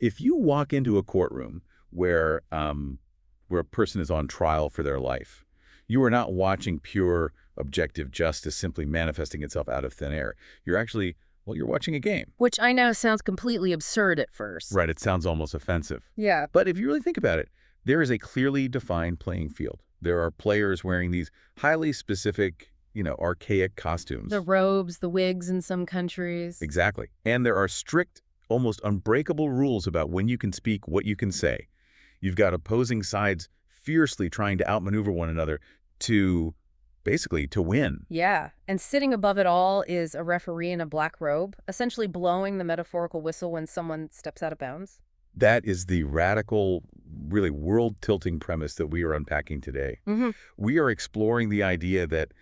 If you walk into a courtroom where a person is on trial for their life, you are not watching pure objective justice simply manifesting itself out of thin air. You're actually, well, you're watching a game. Which I know sounds completely absurd at first. Right, it sounds almost offensive. Yeah. But if you really think about it, there is a clearly defined playing field. There are players wearing these highly specific, archaic costumes. The robes, the wigs in some countries. Exactly. And there are strict, almost unbreakable rules about when you can speak, what you can say. You've got opposing sides fiercely trying to outmaneuver one another to win. Yeah, and sitting above it all is a referee in a black robe, essentially blowing the metaphorical whistle when someone steps out of bounds. That is the radical, really world-tilting premise that we are unpacking today. We are exploring the idea that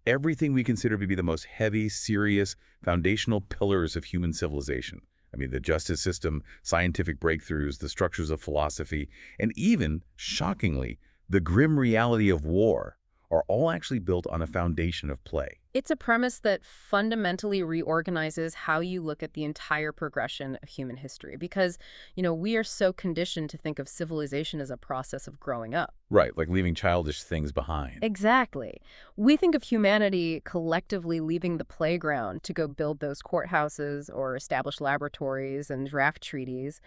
everything we consider to be the most heavy, serious, foundational pillars of human civilization, I mean, the justice system, scientific breakthroughs, the structures of philosophy, and even, shockingly, the grim reality of war, are all actually built on a foundation of play. It's a premise that fundamentally reorganizes how you look at the entire progression of human history because, we are so conditioned to think of civilization as a process of growing up. Right, like leaving childish things behind. Exactly. We think of humanity collectively leaving the playground to go build those courthouses or establish laboratories and draft treaties.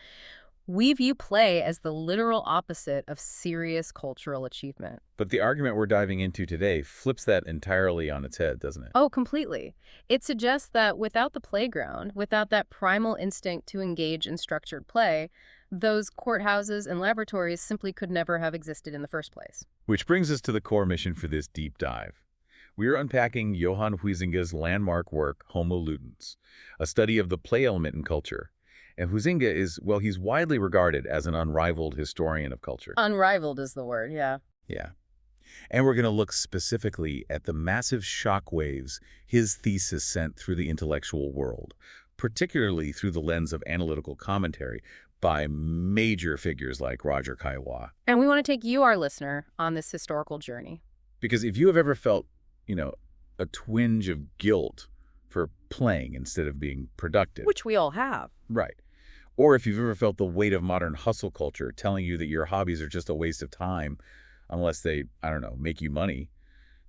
We view play as the literal opposite of serious cultural achievement. But the argument we're diving into today flips that entirely on its head, doesn't it? Oh, completely. It suggests that without the playground, without that primal instinct to engage in structured play, those courthouses and laboratories simply could never have existed in the first place. Which brings us to the core mission for this deep dive. We are unpacking Johan Huizinga's landmark work, Homo Ludens, a study of the play element in culture. And Huizinga is, well, he's widely regarded as an unrivaled historian of culture. Unrivaled is the word, yeah. Yeah. And we're going to look specifically at the massive shockwaves his thesis sent through the intellectual world, particularly through the lens of analytical commentary by major figures like Roger Caillois. And we want to take you, our listener, on this historical journey. Because if you have ever felt, a twinge of guilt for playing instead of being productive. Which we all have. Right. Or if you've ever felt the weight of modern hustle culture telling you that your hobbies are just a waste of time unless they, make you money,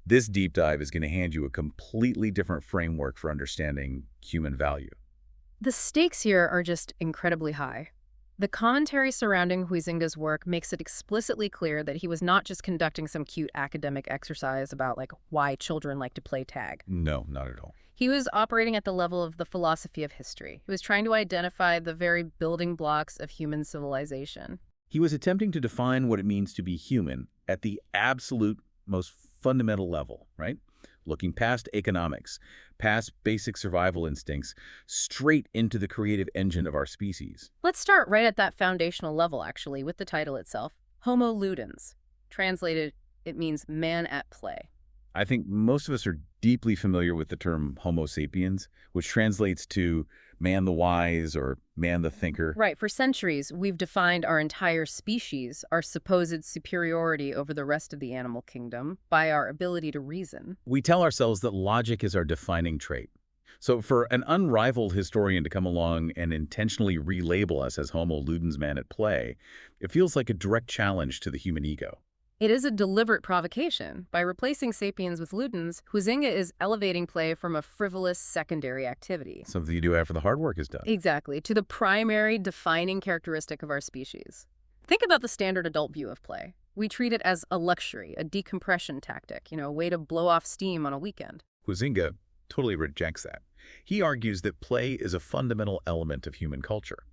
this deep dive is going to hand you a completely different framework for understanding human value. The stakes here are just incredibly high. The commentary surrounding Huizinga's work makes it explicitly clear that he was not just conducting some cute academic exercise about, why children like to play tag. No, not at all. He was operating at the level of the philosophy of history. He was trying to identify the very building blocks of human civilization. He was attempting to define what it means to be human at the absolute most fundamental level, right? Looking past economics, past basic survival instincts, straight into the creative engine of our species. Let's start right at that foundational level, actually, with the title itself, Homo Ludens. Translated, it means man at play. I think most of us are deeply familiar with the term Homo sapiens, which translates to man the wise or man the thinker. Right. For centuries, we've defined our entire species, our supposed superiority over the rest of the animal kingdom, by our ability to reason. We tell ourselves that logic is our defining trait. So for an unrivaled historian to come along and intentionally relabel us as Homo Ludens man at play, it feels like a direct challenge to the human ego. It is a deliberate provocation. By replacing sapiens with Ludens, Huizinga is elevating play from a frivolous secondary activity. Something you do after the hard work is done. Exactly, to the primary defining characteristic of our species. Think about the standard adult view of play. We treat it as a luxury, a decompression tactic, a way to blow off steam on a weekend. Huizinga totally rejects that. He argues that play is a fundamental element of human culture.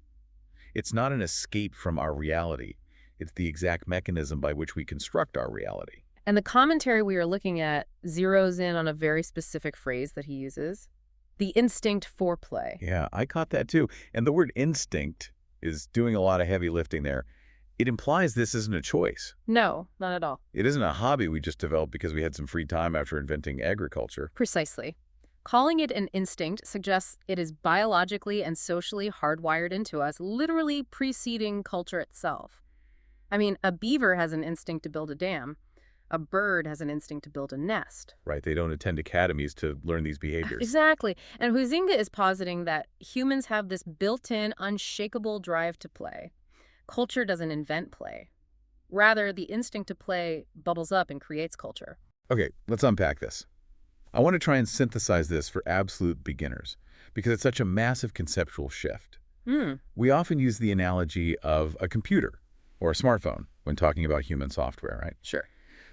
It's not an escape from our reality. It's the exact mechanism by which we construct our reality. And the commentary we are looking at zeroes in on a very specific phrase that he uses, the instinct for play. Yeah, I caught that too. And the word instinct is doing a lot of heavy lifting there. It implies this isn't a choice. No, not at all. It isn't a hobby we just developed because we had some free time after inventing agriculture. Precisely. Calling it an instinct suggests it is biologically and socially hardwired into us, literally preceding culture itself. I mean, a beaver has an instinct to build a dam. A bird has an instinct to build a nest. Right, they don't attend academies to learn these behaviors. Exactly. And Huizinga is positing that humans have this built-in, unshakable drive to play. Culture doesn't invent play. Rather, the instinct to play bubbles up and creates culture. Okay, let's unpack this. I want to try and synthesize this for absolute beginners because it's such a massive conceptual shift. Hmm, We often use the analogy of a computer or a smartphone when talking about human software, right? sure.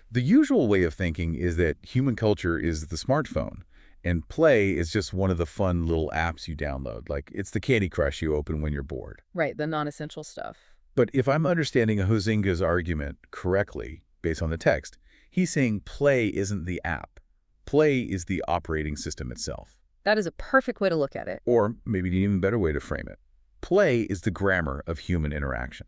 The usual way of thinking is that human culture is the smartphone, and play is just one of the fun little apps you download, like it's the Candy Crush you open when you're bored. Right, the non-essential stuff. But if I'm understanding Huizinga's argument correctly, based on the text, he's saying play isn't the app. Play is the operating system itself. That is a perfect way to look at it. Or maybe an even better way to frame it. Play is the grammar of human interaction.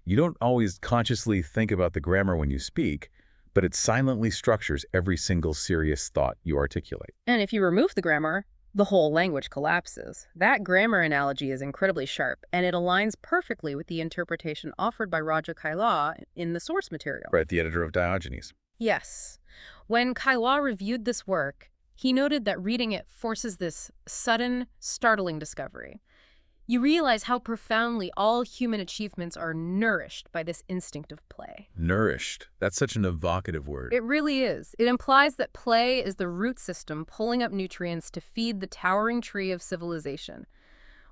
You don't always consciously think about the grammar when you speak, but it silently structures every single serious thought you articulate. And if you remove the grammar, the whole language collapses. That grammar analogy is incredibly sharp, and it aligns perfectly with the interpretation offered by Raja Kailaw in the source material. Right, the editor of Diogenes. Yes. When Kailaw reviewed this work, he noted that reading it forces this sudden, startling discovery. You realize how profoundly all human achievements are nourished by this instinct of play. Nourished. That's such an evocative word. It really is. It implies that play is the root system pulling up nutrients to feed the towering tree of civilization.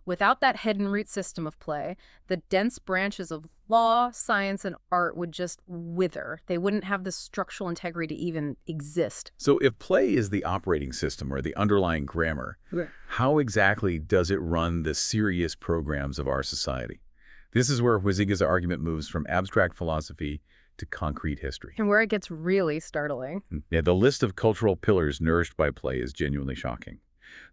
Without that hidden root system of play, the dense branches of law, science, and art would just wither. They wouldn't have the structural integrity to even exist. So if play is the operating system or the underlying grammar, how exactly does it run the serious programs of our society? This is where Huizinga's argument moves from abstract philosophy to concrete history. And where it gets really startling. Yeah, the list of cultural pillars nourished by play is genuinely shocking.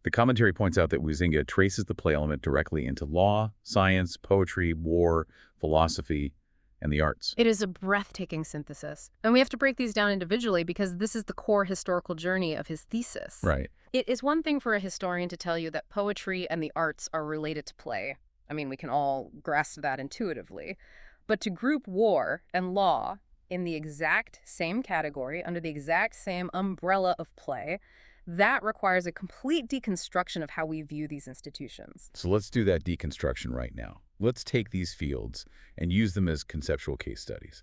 The commentary points out that Huizinga traces the play element directly into law, science, poetry, war, philosophy, and the arts. It is a breathtaking synthesis. And we have to break these down individually because this is the core historical journey of his thesis. Right. It is one thing for a historian to tell you that poetry and the arts are related to play. I mean, we can all grasp that intuitively. But to group war and law in the exact same category, under the exact same umbrella of play, that requires a complete deconstruction of how we view these institutions. So let's do that deconstruction right now. Let's take these fields and use them as conceptual case studies.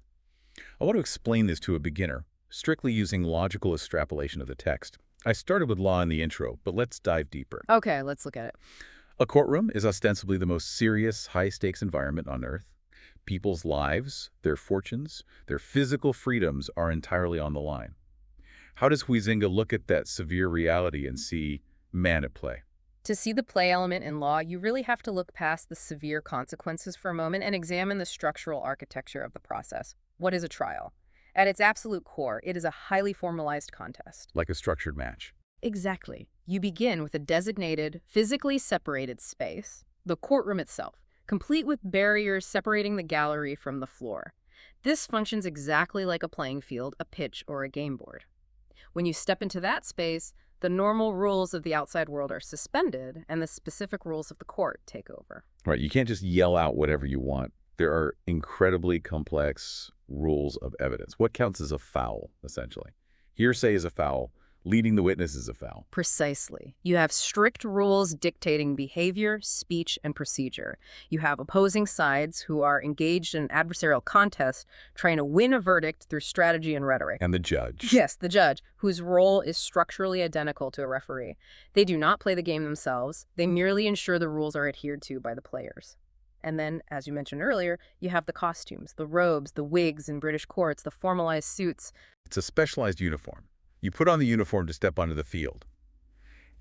I want to explain this to a beginner, strictly using logical extrapolation of the text. I started with law in the intro, but let's dive deeper. Okay, let's look at it. A courtroom is ostensibly the most serious, high-stakes environment on Earth. People's lives, their fortunes, their physical freedoms are entirely on the line. How does Huizinga look at that severe reality and see man at play? To see the play element in law, you really have to look past the severe consequences for a moment and examine the structural architecture of the process. What is a trial? At its absolute core, it is a highly formalized contest. Like a structured match. Exactly. You begin with a designated, physically separated space, the courtroom itself, complete with barriers separating the gallery from the floor. This functions exactly like a playing field, a pitch, or a game board. When you step into that space, the normal rules of the outside world are suspended, and the specific rules of the court take over. Right, you can't just yell out whatever you want. There are incredibly complex rules of evidence. What counts as a foul, essentially? Hearsay is a foul. Leading the witness is a foul. Precisely. You have strict rules dictating behavior, speech, and procedure. You have opposing sides who are engaged in an adversarial contest, trying to win a verdict through strategy and rhetoric. And the judge. Yes, the judge, whose role is structurally identical to a referee. They do not play the game themselves. They merely ensure the rules are adhered to by the players. And then, as you mentioned earlier, you have the costumes, the robes, the wigs in British courts, the formalized suits. It's a specialized uniform. You put on the uniform to step onto the field.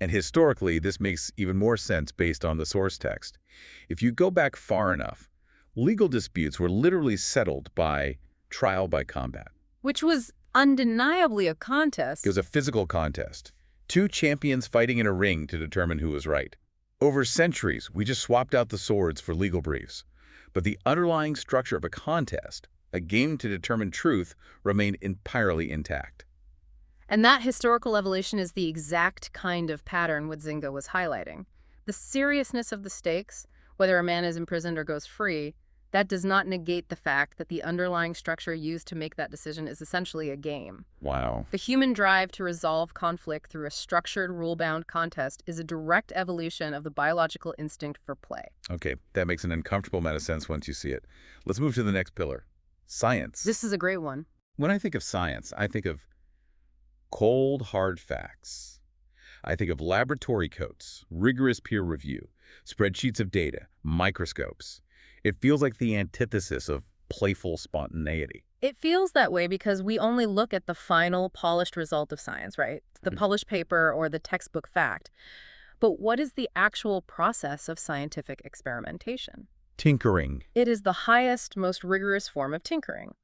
And historically, this makes even more sense based on the source text. If you go back far enough, legal disputes were literally settled by trial by combat. Which was undeniably a contest. It was a physical contest. Two champions fighting in a ring to determine who was right. Over centuries, we just swapped out the swords for legal briefs. But the underlying structure of a contest, a game to determine truth, remained entirely intact. And that historical evolution is the exact kind of pattern Huizinga was highlighting. The seriousness of the stakes, whether a man is imprisoned or goes free, that does not negate the fact that the underlying structure used to make that decision is essentially a game. Wow. The human drive to resolve conflict through a structured, rule-bound contest is a direct evolution of the biological instinct for play. Okay, that makes an uncomfortable amount of sense once you see it. Let's move to the next pillar. Science. This is a great one. When I think of science, I think of cold, hard facts. I think of laboratory coats, rigorous peer review, spreadsheets of data, microscopes. It feels like the antithesis of playful spontaneity. It feels that way because we only look at the final, polished result of science, right? The published paper or the textbook fact. But what is the actual process of scientific experimentation? Tinkering. It is the highest, most rigorous form of tinkering.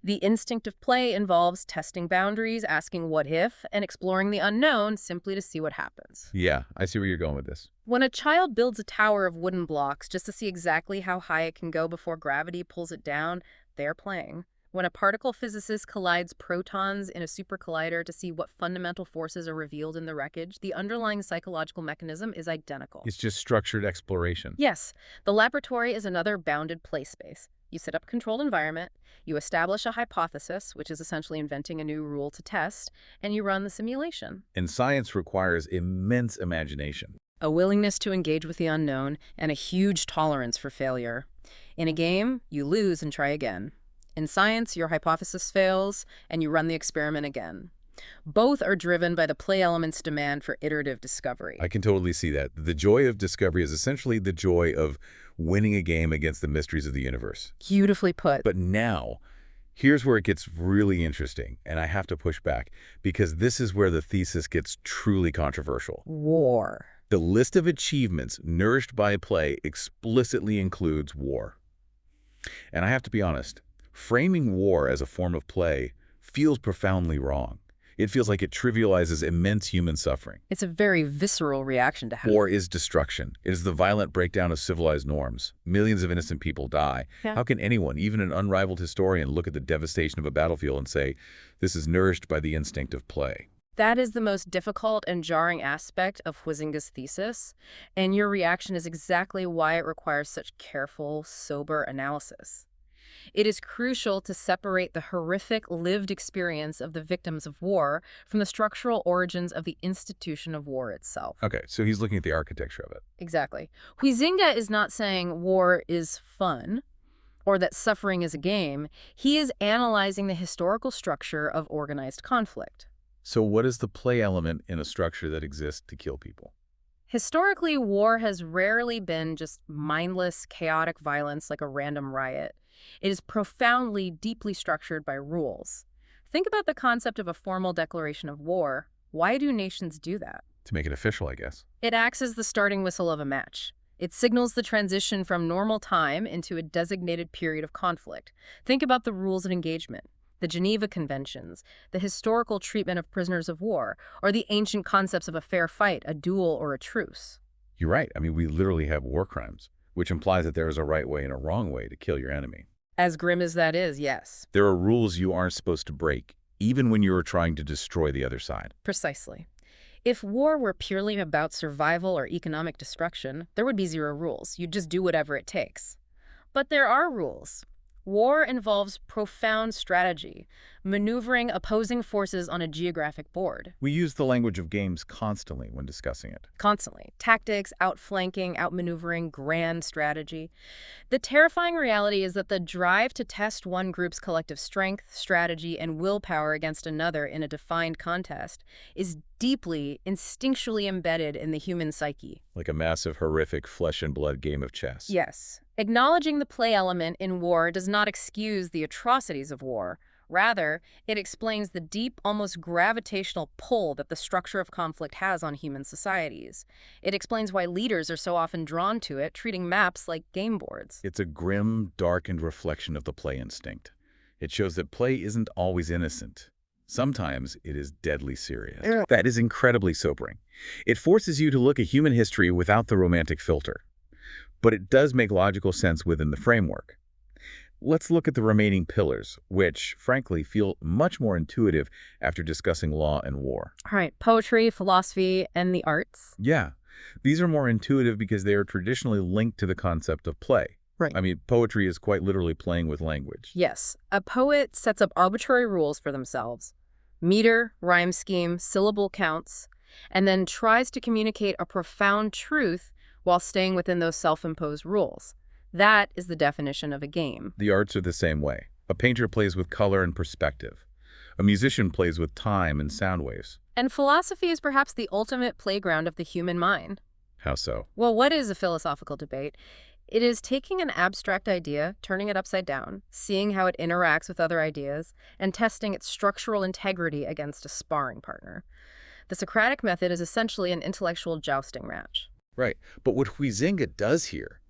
The instinct of play involves testing boundaries, asking what if, and exploring the unknown simply to see what happens. Yeah, I see where you're going with this. When a child builds a tower of wooden blocks just to see exactly how high it can go before gravity pulls it down, they're playing. When a particle physicist collides protons in a supercollider to see what fundamental forces are revealed in the wreckage, the underlying psychological mechanism is identical. It's just structured exploration. Yes, the laboratory is another bounded play space. You set up a controlled environment, you establish a hypothesis, which is essentially inventing a new rule to test, and you run the simulation. And science requires immense imagination. A willingness to engage with the unknown and a huge tolerance for failure. In a game, you lose and try again. In science, your hypothesis fails, and you run the experiment again. Both are driven by the play element's demand for iterative discovery. I can totally see that. The joy of discovery is essentially the joy of winning a game against the mysteries of the universe. Beautifully put. But now, here's where it gets really interesting, and I have to push back, because this is where the thesis gets truly controversial. War. The list of achievements nourished by play explicitly includes war. And I have to be honest, framing war as a form of play feels profoundly wrong. It feels like it trivializes immense human suffering. It's a very visceral reaction to have. War is destruction. It is the violent breakdown of civilized norms. Millions of innocent people die. Yeah. How can anyone, even an unrivaled historian, look at the devastation of a battlefield and say, this is nourished by the instinct of play? That is the most difficult and jarring aspect of Huizinga's thesis, and your reaction is exactly why it requires such careful, sober analysis. It is crucial to separate the horrific lived experience of the victims of war from the structural origins of the institution of war itself. Okay, so he's looking at the architecture of it. Exactly. Huizinga is not saying war is fun or that suffering is a game. He is analyzing the historical structure of organized conflict. So what is the play element in a structure that exists to kill people? Historically, war has rarely been just mindless, chaotic violence like a random riot. It is profoundly, deeply structured by rules. Think about the concept of a formal declaration of war. Why do nations do that? To make it official, I guess. It acts as the starting whistle of a match. It signals the transition from normal time into a designated period of conflict. Think about the rules of engagement, the Geneva Conventions, the historical treatment of prisoners of war, or the ancient concepts of a fair fight, a duel, or a truce. You're right. I mean, we literally have war crimes, which implies that there is a right way and a wrong way to kill your enemy. As grim as that is, yes. There are rules you aren't supposed to break, even when you are trying to destroy the other side. Precisely. If war were purely about survival or economic destruction, there would be zero rules. You'd just do whatever it takes. But there are rules. War involves profound strategy, maneuvering opposing forces on a geographic board. We use the language of games constantly when discussing it. Constantly. Tactics, outflanking, outmaneuvering, grand strategy. The terrifying reality is that the drive to test one group's collective strength, strategy, and willpower against another in a defined contest is deeply, instinctually embedded in the human psyche. Like a massive, horrific, flesh-and-blood game of chess. Yes. Acknowledging the play element in war does not excuse the atrocities of war. Rather, it explains the deep, almost gravitational pull that the structure of conflict has on human societies. It explains why leaders are so often drawn to it, treating maps like game boards. It's a grim, darkened reflection of the play instinct. It shows that play isn't always innocent. Sometimes it is deadly serious. That is incredibly sobering. It forces you to look at human history without the romantic filter. But it does make logical sense within the framework. Let's look at the remaining pillars, which, frankly, feel much more intuitive after discussing law and war. All right, poetry, philosophy, and the arts. Yeah, these are more intuitive because they are traditionally linked to the concept of play. Right. I mean, poetry is quite literally playing with language. Yes, a poet sets up arbitrary rules for themselves. Meter, rhyme scheme, syllable counts, and then tries to communicate a profound truth while staying within those self-imposed rules. That is the definition of a game. The arts are the same way. A painter plays with color and perspective. A musician plays with time and sound waves. And philosophy is perhaps the ultimate playground of the human mind. How so? Well, what is a philosophical debate? It is taking an abstract idea, turning it upside down, seeing how it interacts with other ideas, and testing its structural integrity against a sparring partner. The Socratic method is essentially an intellectual jousting match. Right. But what Huizinga does here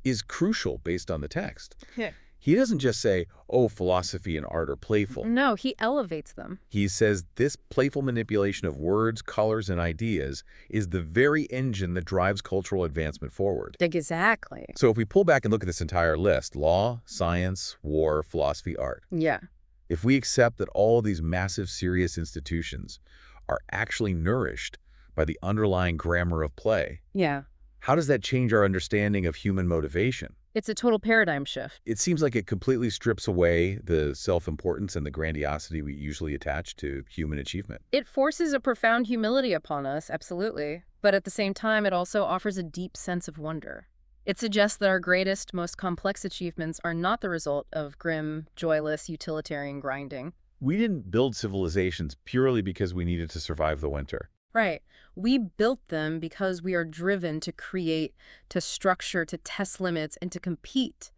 is crucial based on the text. Yeah. He doesn't just say, oh, philosophy and art are playful. No, he elevates them. He says this playful manipulation of words, colors, and ideas is the very engine that drives cultural advancement forward. Exactly. So if we pull back and look at this entire list, law, science, war, philosophy, art, Yeah. if we accept that all of these massive, serious institutions are actually nourished by the underlying grammar of play, Yeah. how does that change our understanding of human motivation? It's a total paradigm shift. It seems like it completely strips away the self-importance and the grandiosity we usually attach to human achievement. It forces a profound humility upon us, absolutely. But at the same time, it also offers a deep sense of wonder. It suggests that our greatest, most complex achievements are not the result of grim, joyless, utilitarian grinding. We didn't build civilizations purely because we needed to survive the winter. Right. We built them because we are driven to create, to structure, to test limits, and to compete.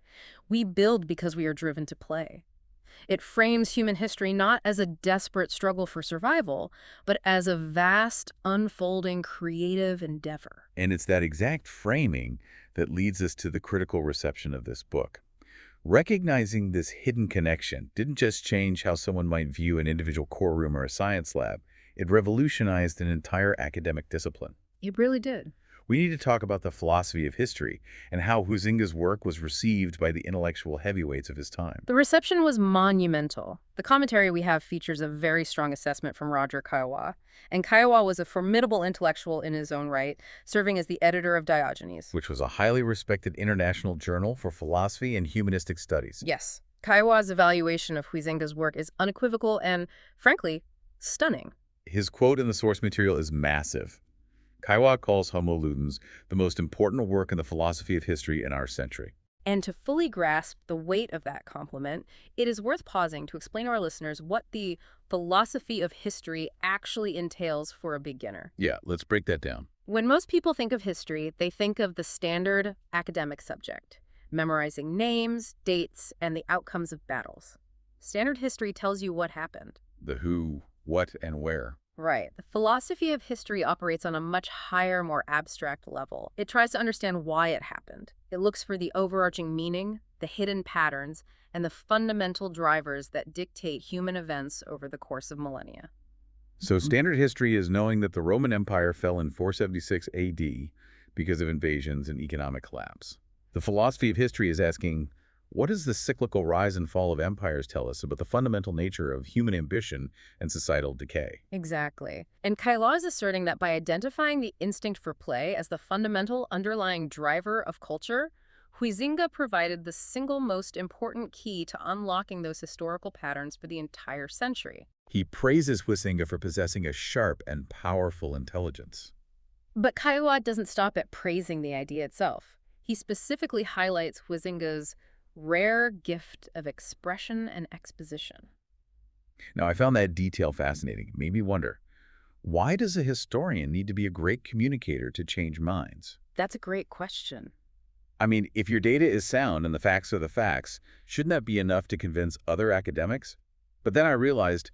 We build because we are driven to play. It frames human history not as a desperate struggle for survival, but as a vast, unfolding, creative endeavor. And it's that exact framing that leads us to the critical reception of this book. Recognizing this hidden connection didn't just change how someone might view an individual courtroom or a science lab. It revolutionized an entire academic discipline. It really did. We need to talk about the philosophy of history and how Huizinga's work was received by the intellectual heavyweights of his time. The reception was monumental. The commentary we have features a very strong assessment from Roger Kiowa. And Kiowa was a formidable intellectual in his own right, serving as the editor of Diogenes. Which was a highly respected international journal for philosophy and humanistic studies. Yes. Kiowa's evaluation of Huizinga's work is unequivocal and, frankly, stunning. His quote in the source material is massive. Kiowa calls Homo Ludens the most important work in the philosophy of history in our century. And to fully grasp the weight of that compliment, it is worth pausing to explain to our listeners what the philosophy of history actually entails for a beginner. Yeah, let's break that down. When most people think of history, they think of the standard academic subject, memorizing names, dates, and the outcomes of battles. Standard history tells you what happened. The who, what, and where. Right. The philosophy of history operates on a much higher, more abstract level. It tries to understand why it happened. It looks for the overarching meaning, the hidden patterns, and the fundamental drivers that dictate human events over the course of millennia. So standard history is knowing that the Roman Empire fell in 476 AD because of invasions and economic collapse. The philosophy of history is asking, what does the cyclical rise and fall of empires tell us about the fundamental nature of human ambition and societal decay? Exactly. And Kailaw is asserting that by identifying the instinct for play as the fundamental underlying driver of culture, Huizinga provided the single most important key to unlocking those historical patterns for the entire century. He praises Huizinga for possessing a sharp and powerful intelligence. But Kailaw doesn't stop at praising the idea itself. He specifically highlights Huizinga's rare gift of expression and exposition. Now, I found that detail fascinating. It made me wonder, why does a historian need to be a great communicator to change minds? That's a great question. I mean, if your data is sound and the facts are the facts, shouldn't that be enough to convince other academics? But then I realized,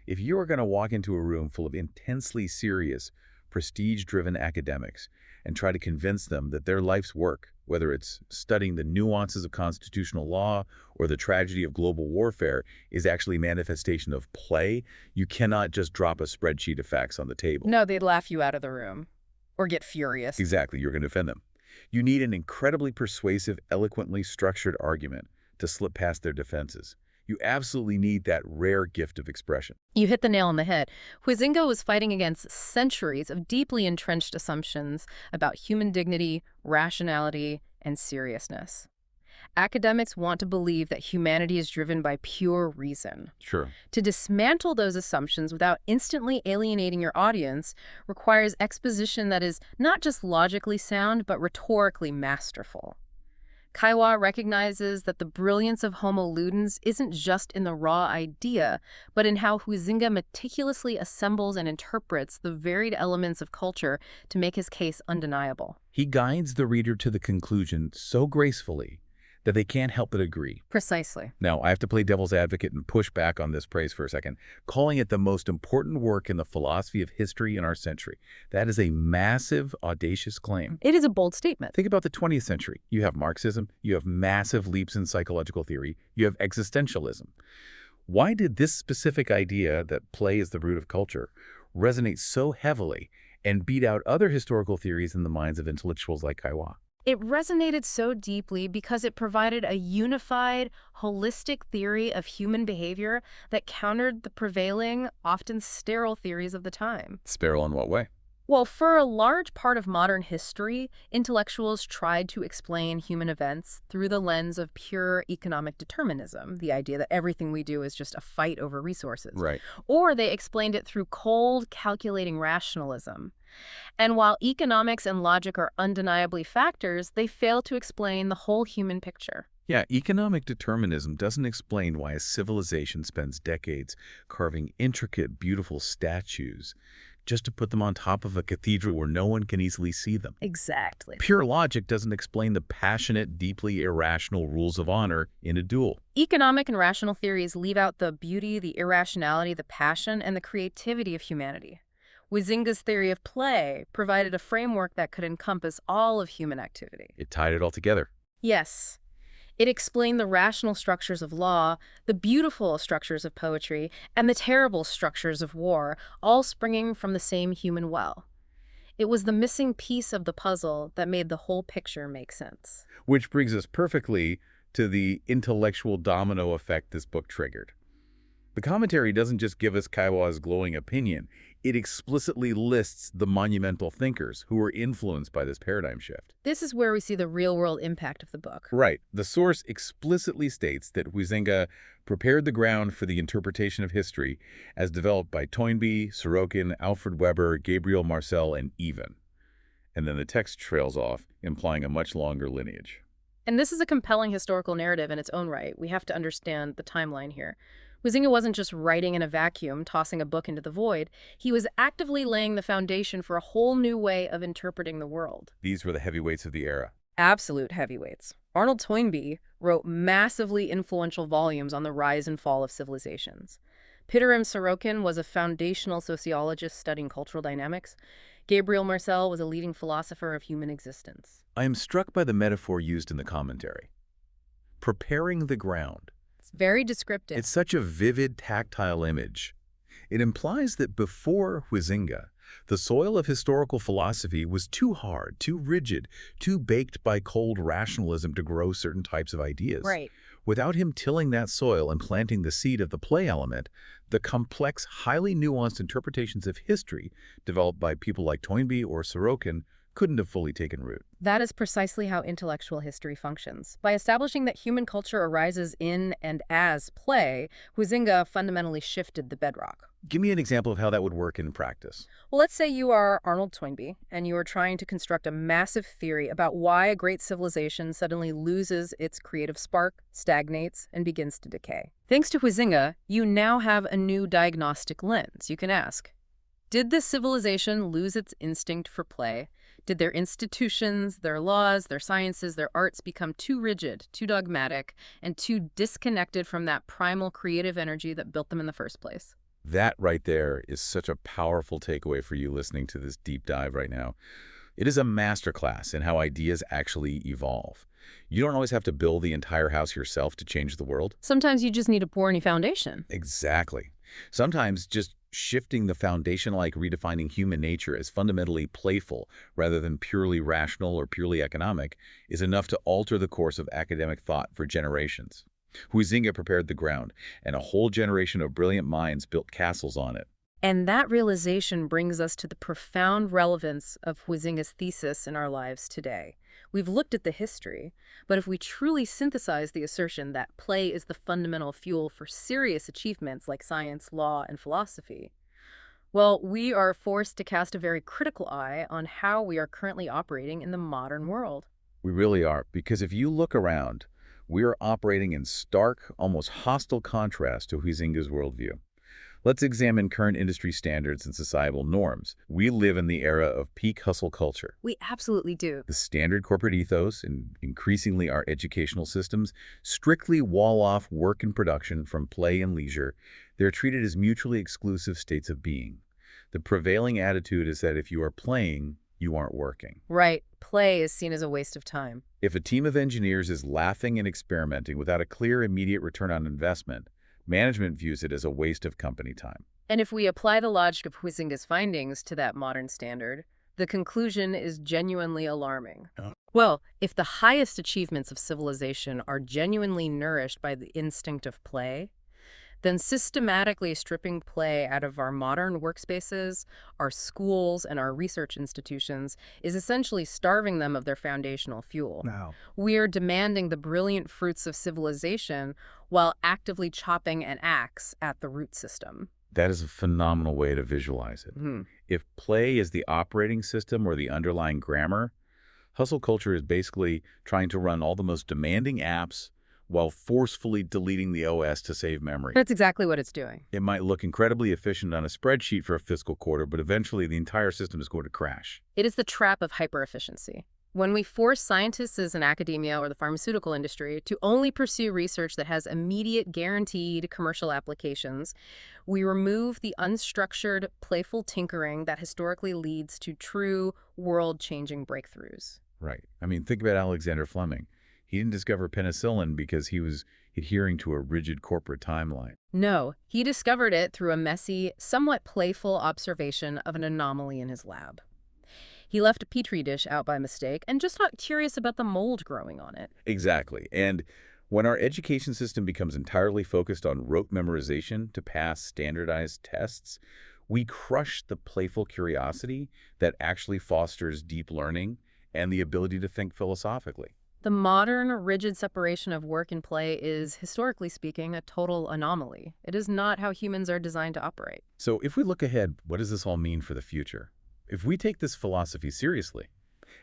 if you are going to walk into a room full of intensely serious, prestige-driven academics and try to convince them that their life's work, whether it's studying the nuances of constitutional law or the tragedy of global warfare, is actually a manifestation of play, you cannot just drop a spreadsheet of facts on the table. No, they'd laugh you out of the room. Or get furious. Exactly, you're going to offend them. You need an incredibly persuasive, eloquently structured argument to slip past their defenses. You absolutely need that rare gift of expression. You hit the nail on the head. Huizinga was fighting against centuries of deeply entrenched assumptions about human dignity, rationality, and seriousness. Academics want to believe that humanity is driven by pure reason. Sure. To dismantle those assumptions without instantly alienating your audience requires exposition that is not just logically sound, but rhetorically masterful. Kaiwa recognizes that the brilliance of Homo Ludens isn't just in the raw idea, but in how Huizinga meticulously assembles and interprets the varied elements of culture to make his case undeniable. He guides the reader to the conclusion so gracefully that they can't help but agree. Precisely. Now, I have to play devil's advocate and push back on this praise for a second, calling it the most important work in the philosophy of history in our century. That is a massive, audacious claim. It is a bold statement. Think about the 20th century. You have Marxism, you have massive leaps in psychological theory, you have existentialism. Why did this specific idea that play is the root of culture resonate so heavily and beat out other historical theories in the minds of intellectuals like Kaiwa? It resonated so deeply because it provided a unified, holistic theory of human behavior that countered the prevailing, often sterile theories of the time. Sterile in what way? Well, for a large part of modern history, intellectuals tried to explain human events through the lens of pure economic determinism, the idea that everything we do is just a fight over resources. Right. Or they explained it through cold, calculating rationalism. And while economics and logic are undeniably factors, they fail to explain the whole human picture. Yeah, economic determinism doesn't explain why a civilization spends decades carving intricate, beautiful statues just to put them on top of a cathedral where no one can easily see them. Exactly. Pure logic doesn't explain the passionate, deeply irrational rules of honor in a duel. Economic and rational theories leave out the beauty, the irrationality, the passion, and the creativity of humanity. Huizinga's theory of play provided a framework that could encompass all of human activity. It tied it all together. Yes. It explained the rational structures of law, the beautiful structures of poetry, and the terrible structures of war, all springing from the same human well. It was the missing piece of the puzzle that made the whole picture make sense. Which brings us perfectly to the intellectual domino effect this book triggered. The commentary doesn't just give us Kaiwa's glowing opinion. It explicitly lists the monumental thinkers who were influenced by this paradigm shift. This is where we see the real-world impact of the book. Right. The source explicitly states that Huizinga prepared the ground for the interpretation of history as developed by Toynbee, Sorokin, Alfred Weber, Gabriel Marcel, and Even. And then the text trails off, implying a much longer lineage. And this is a compelling historical narrative in its own right. We have to understand the timeline here. Huizinga wasn't just writing in a vacuum, tossing a book into the void. He was actively laying the foundation for a whole new way of interpreting the world. These were the heavyweights of the era. Absolute heavyweights. Arnold Toynbee wrote massively influential volumes on the rise and fall of civilizations. Pitirim Sorokin was a foundational sociologist studying cultural dynamics. Gabriel Marcel was a leading philosopher of human existence. I am struck by the metaphor used in the commentary. Preparing the ground. It's very descriptive. It's such a vivid, tactile image. It implies that before Huizinga, the soil of historical philosophy was too hard, too rigid, too baked by cold rationalism to grow certain types of ideas. Right. Without him tilling that soil and planting the seed of the play element, the complex, highly nuanced interpretations of history developed by people like Toynbee or Sorokin couldn't have fully taken root. That is precisely how intellectual history functions. By establishing that human culture arises in and as play, Huizinga fundamentally shifted the bedrock. Give me an example of how that would work in practice. Well, let's say you are Arnold Toynbee, and you are trying to construct a massive theory about why a great civilization suddenly loses its creative spark, stagnates, and begins to decay. Thanks to Huizinga, you now have a new diagnostic lens. You can ask, did this civilization lose its instinct for play? Did their institutions, their laws, their sciences, their arts become too rigid, too dogmatic, and too disconnected from that primal creative energy that built them in the first place? That right there is such a powerful takeaway for you listening to this deep dive right now. It is a masterclass in how ideas actually evolve. You don't always have to build the entire house yourself to change the world. Sometimes you just need to pour a new foundation. Exactly. Sometimes just shifting the foundation, like redefining human nature as fundamentally playful rather than purely rational or purely economic, is enough to alter the course of academic thought for generations. Huizinga prepared the ground, and a whole generation of brilliant minds built castles on it. And that realization brings us to the profound relevance of Huizinga's thesis in our lives today. We've looked at the history, but if we truly synthesize the assertion that play is the fundamental fuel for serious achievements like science, law, and philosophy, well, we are forced to cast a very critical eye on how we are currently operating in the modern world. We really are, because if you look around, we are operating in stark, almost hostile contrast to Huizinga's worldview. Let's examine current industry standards and societal norms. We live in the era of peak hustle culture. We absolutely do. The standard corporate ethos, and increasingly our educational systems, strictly wall off work and production from play and leisure. They're treated as mutually exclusive states of being. The prevailing attitude is that if you are playing, you aren't working. Right. Play is seen as a waste of time. If a team of engineers is laughing and experimenting without a clear immediate return on investment, management views it as a waste of company time. And if we apply the logic of Huizinga's findings to that modern standard, the conclusion is genuinely alarming. Well, if the highest achievements of civilization are genuinely nourished by the instinct of play, then systematically stripping play out of our modern workspaces, our schools, and our research institutions is essentially starving them of their foundational fuel. Now, We are demanding the brilliant fruits of civilization while actively chopping an axe at the root system. that is a phenomenal way to visualize it. If play is the operating system or the underlying grammar, hustle culture is basically trying to run all the most demanding apps while forcefully deleting the OS to save memory. That's exactly what it's doing. It might look incredibly efficient on a spreadsheet for a fiscal quarter, but eventually the entire system is going to crash. It is the trap of hyper-efficiency. When we force scientists in academia or the pharmaceutical industry to only pursue research that has immediate guaranteed commercial applications, we remove the unstructured, playful tinkering that historically leads to true world-changing breakthroughs. Right. I mean, think about Alexander Fleming. He didn't discover penicillin because he was adhering to a rigid corporate timeline. No, he discovered it through a messy, somewhat playful observation of an anomaly in his lab. He left a petri dish out by mistake and just got curious about the mold growing on it. Exactly. And when our education system becomes entirely focused on rote memorization to pass standardized tests, we crush the playful curiosity that actually fosters deep learning and the ability to think philosophically. The modern, rigid separation of work and play is, historically speaking, a total anomaly. It is not how humans are designed to operate. So if we look ahead, what does this all mean for the future? If we take this philosophy seriously,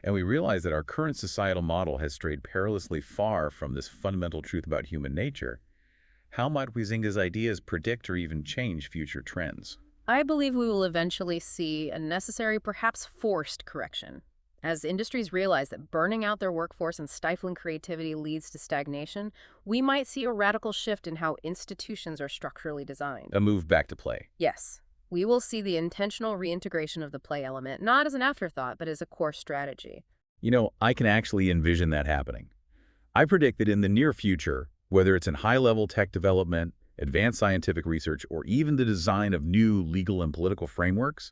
and we realize that our current societal model has strayed perilously far from this fundamental truth about human nature, how might Huizinga's ideas predict or even change future trends? I believe we will eventually see a necessary, perhaps forced, correction. As industries realize that burning out their workforce and stifling creativity leads to stagnation, we might see a radical shift in how institutions are structurally designed. A move back to play. Yes, we will see the intentional reintegration of the play element, not as an afterthought, but as a core strategy. You know, I can actually envision that happening. I predict that in the near future, whether it's in high-level tech development, advanced scientific research, or even the design of new legal and political frameworks,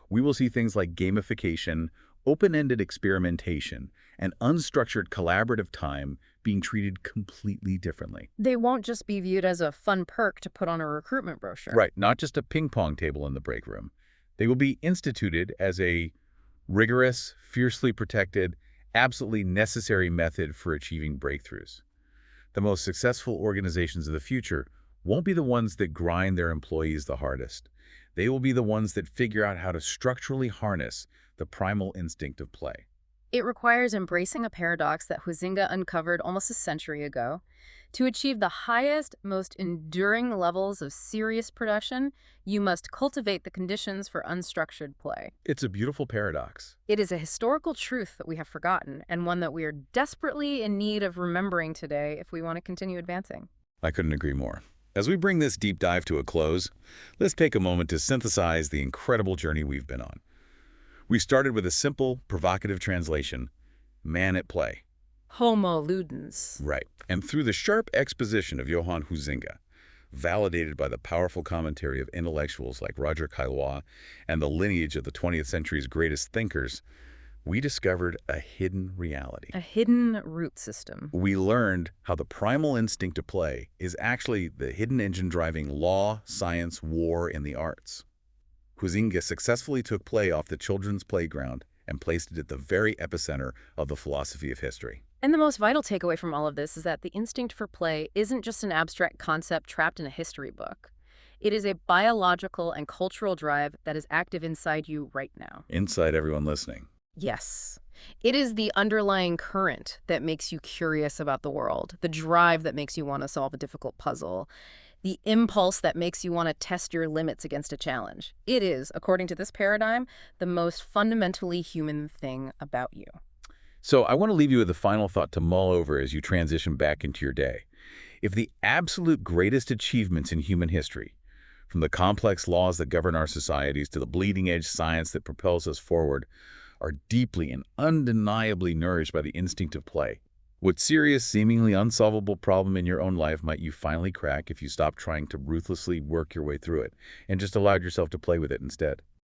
we will see things like gamification, open-ended experimentation, and unstructured collaborative time being treated completely differently. They won't just be viewed as a fun perk to put on a recruitment brochure. Right, not just a ping pong table in the break room. They will be instituted as a rigorous, fiercely protected, absolutely necessary method for achieving breakthroughs. The most successful organizations of the future won't be the ones that grind their employees the hardest. They will be the ones that figure out how to structurally harness the primal instinct of play. It requires embracing a paradox that Huizinga uncovered almost a century ago. To achieve the highest, most enduring levels of serious production, you must cultivate the conditions for unstructured play. It's a beautiful paradox. It is a historical truth that we have forgotten, and one that we are desperately in need of remembering today if we want to continue advancing. I couldn't agree more. As we bring this deep dive to a close, let's take a moment to synthesize the incredible journey we've been on. We started with a simple, provocative translation, man at play. Homo Ludens. Right. And through the sharp exposition of Johan Huizinga, validated by the powerful commentary of intellectuals like Roger Caillois and the lineage of the 20th century's greatest thinkers, we discovered a hidden reality. A hidden root system. We learned how the primal instinct to play is actually the hidden engine driving law, science, war, and the arts. Huizinga successfully took play off the children's playground and placed it at the very epicenter of the philosophy of history. And the most vital takeaway from all of this is that the instinct for play isn't just an abstract concept trapped in a history book. It is a biological and cultural drive that is active inside you right now. Inside everyone listening. Yes. It is the underlying current that makes you curious about the world, the drive that makes you want to solve a difficult puzzle, the impulse that makes you want to test your limits against a challenge. It is, according to this paradigm, the most fundamentally human thing about you. So I want to leave you with a final thought to mull over as you transition back into your day. If the absolute greatest achievements in human history, from the complex laws that govern our societies to the bleeding-edge science that propels us forward, are deeply and undeniably nourished by the instinct of play, what serious, seemingly unsolvable problem in your own life might you finally crack if you stop trying to ruthlessly work your way through it and just allowed yourself to play with it instead?